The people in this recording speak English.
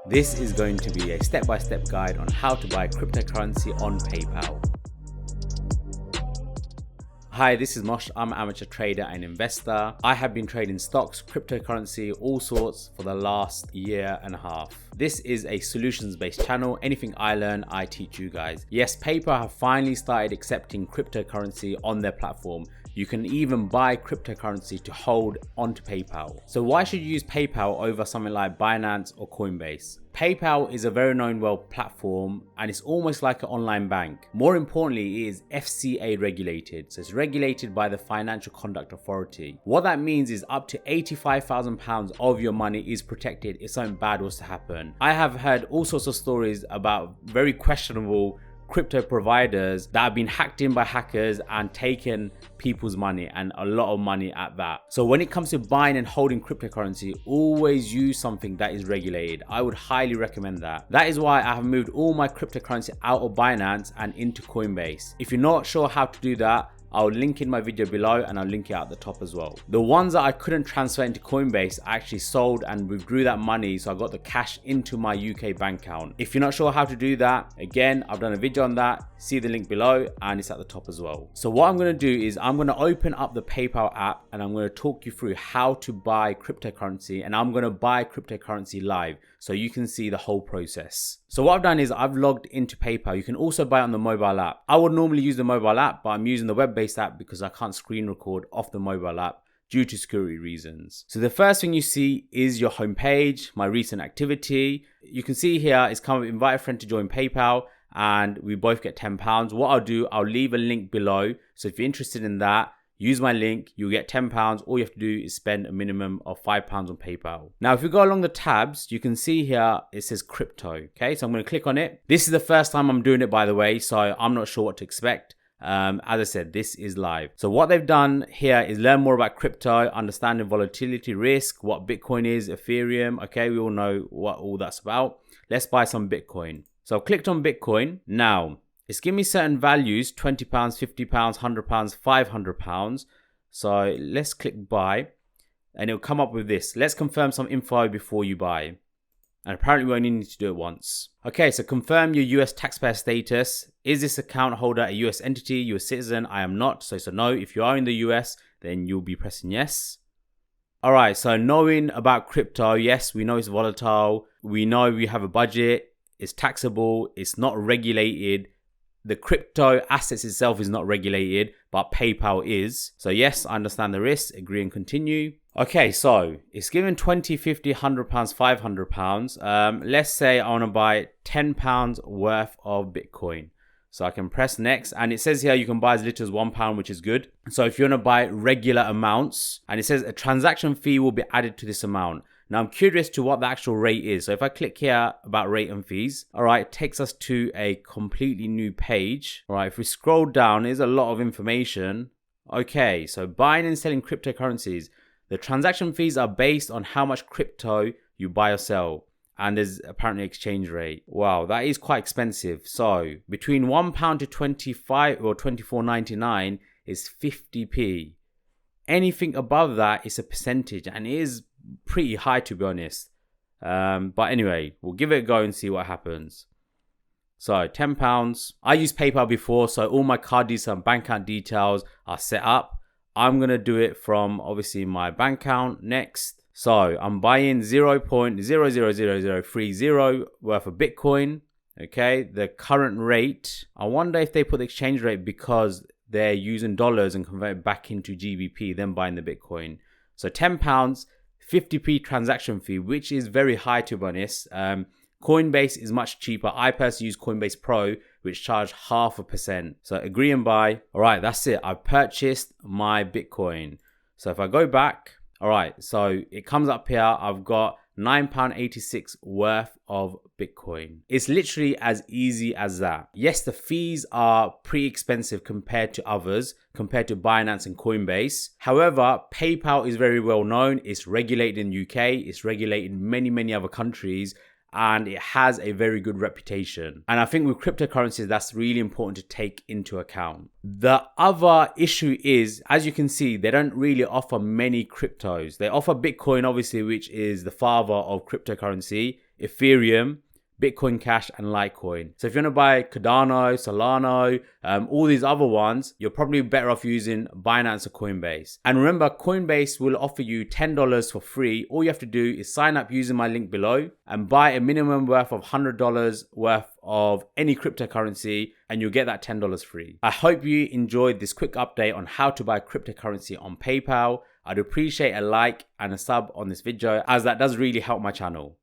This is going to be a step-by-step guide on how to buy cryptocurrency on PayPal. Hi, this is Mosh. I'm an amateur trader and investor. I have been trading stocks, cryptocurrency, all sorts for the last year and a half. This is a solutions-based channel. Anything I learn, I teach you guys. Yes, PayPal have finally started accepting cryptocurrency on their platform. You can even buy cryptocurrency to hold onto PayPal. So why should you use PayPal over something like Binance or Coinbase? PayPal is a very known world platform and it's almost like an online bank. More importantly, it is FCA regulated. So it's regulated by the Financial Conduct Authority. What that means is up to £85,000 of your money is protected if something bad was to happen. I have heard all sorts of stories about very questionable crypto providers that have been hacked in by hackers and taken people's money, and a lot of money at that. So when it comes to buying and holding cryptocurrency, always use something that is regulated. I would highly recommend that. That is why I have moved all my cryptocurrency out of Binance and into Coinbase. If you're not sure how to do that, I'll link in my video below and I'll link it at the top as well. The ones that I couldn't transfer into Coinbase, I actually sold and withdrew that money, so I got the cash into my UK bank account. If you're not sure how to do that, again, I've done a video on that. See the link below and it's at the top as well. So what I'm going to do is I'm going to open up the PayPal app and I'm going to talk you through how to buy cryptocurrency, and I'm going to buy cryptocurrency live so you can see the whole process. So what I've done is I've logged into PayPal. You can also buy on the mobile app. I would normally use the mobile app, but I'm using the web-based app because I can't screen record off the mobile app due to security reasons. So the first thing you see is your homepage, my recent activity. You can see here it's come with invite a friend to join PayPal and we both get £10. What I'll do, I'll leave a link below. So if you're interested in that, use my link, you'll get £10. All you have to do is spend a minimum of £5 on PayPal. Now, if you go along the tabs, you can see here, it says crypto. Okay, so I'm going to click on it. This is the first time I'm doing it, by the way, so I'm not sure what to expect. As I said, this is live. So what they've done here is learn more about crypto, understanding volatility risk, what Bitcoin is, Ethereum. Okay, we all know what all that's about. Let's buy some Bitcoin. So I've clicked on Bitcoin. Now, it's giving me certain values, £20, £50, £100, £500. So let's click buy and it'll come up with this. Let's confirm some info before you buy. And apparently we only need to do it once. Okay, so confirm your US taxpayer status. Is this account holder a US entity, US citizen? I am not, so it's a no. If you are in the US, then you'll be pressing yes. All right, so knowing about crypto, yes, we know it's volatile. We know we have a budget. It's taxable. It's not regulated. The crypto assets itself is not regulated, but PayPal is. So yes, I understand the risk, agree and continue. Okay, so it's given 20, 50, £100, £500. Let's say I want to buy £10 worth of Bitcoin. So I can press next, and it says here you can buy as little as £1, which is good. So if you want to buy regular amounts, and it says a transaction fee will be added to this amount. Now I'm curious to what the actual rate is. So if I click here about rate and fees, all right, it takes us to a completely new page. All right, if we scroll down, there's a lot of information. Okay, so buying and selling cryptocurrencies. The transaction fees are based on how much crypto you buy or sell. And there's apparently exchange rate. Wow, that is quite expensive. So between £1 to 25 or 24.99 is 50p. Anything above that is a percentage, and it is pretty high, to be honest. But anyway, we'll give it a go and see what happens. So £10. I used PayPal before, so all my card details and bank account details are set up. I'm going to do it from obviously my bank account next. So I'm buying 0.000030 worth of Bitcoin. Okay, the current rate. I wonder if they put the exchange rate because they're using dollars and convert it back into GBP, then buying the Bitcoin. So £10, 50p transaction fee, which is very high, to be honest. Coinbase is much cheaper. I personally use Coinbase Pro, which charge 0.5%. So agree and buy. All right, that's it. I've purchased my Bitcoin. So if I go back, all right, so it comes up here. I've got £9.86 worth of Bitcoin. It's literally as easy as that. Yes, the fees are pretty expensive compared to others, compared to Binance and Coinbase. However, PayPal is very well known. It's regulated in the UK. It's regulated in many other countries. And it has a very good reputation. And I think with cryptocurrencies, that's really important to take into account. The other issue is, as you can see, they don't really offer many cryptos. They offer Bitcoin, obviously, which is the father of cryptocurrency. Ethereum, Bitcoin Cash, and Litecoin. So if you want to buy Cardano, Solana, all these other ones, you're probably better off using Binance or Coinbase. And remember, Coinbase will offer you $10 for free. All you have to do is sign up using my link below and buy a minimum worth of $100 worth of any cryptocurrency, and you'll get that $10 free. I hope you enjoyed this quick update on how to buy cryptocurrency on PayPal. I'd appreciate a like and a sub on this video, as that does really help my channel.